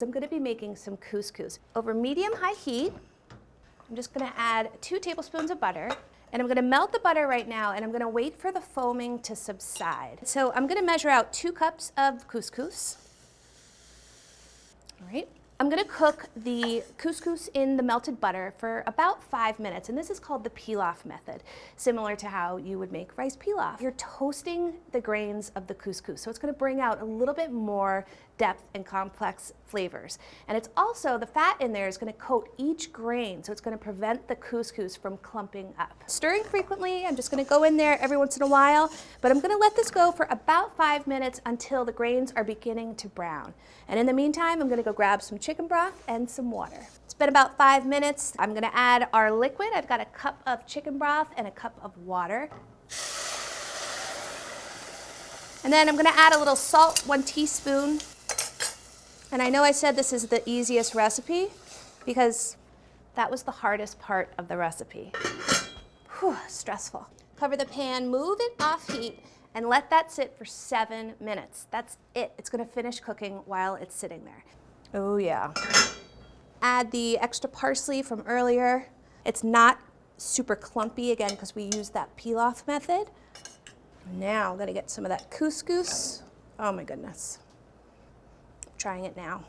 I'm going to be making some couscous. Over medium-high heat, I'm just going to add 2 tablespoons of butter, and I'm going to melt the butter right now, and I'm going to wait for the foaming to subside. So I'm going to measure out 2 cups of couscous. All right. I'm going to cook the couscous in the melted butter for about 5 minutes, and this is called the pilaf method, similar to how you would make rice pilaf. You're toasting the grains of the couscous, so it's going to bring out a little bit more depth and complex flavors. And it's also, the fat in there is going to coat each grain, so it's going to prevent the couscous from clumping up. Stirring frequently, I'm just going to go in there every once in a while, but I'm going to let this go for about 5 minutes until the grains are beginning to brown. And in the meantime, I'm going to go grab some chicken broth and some water. It's been about 5 minutes. I'm going to add our liquid. I've got a cup of chicken broth and a cup of water. And then I'm going to add a little salt, 1 teaspoon. And I know I said this is the easiest recipe because that was the hardest part of the recipe. Whew, stressful. Cover the pan, move it off heat, and let that sit for 7 minutes. That's it. It's going to finish cooking while it's sitting there. Oh yeah. Add the extra parsley from earlier. It's not super clumpy again because we used that pilaf method. Now I'm going to get some of that couscous. Oh my goodness. I'm trying it now.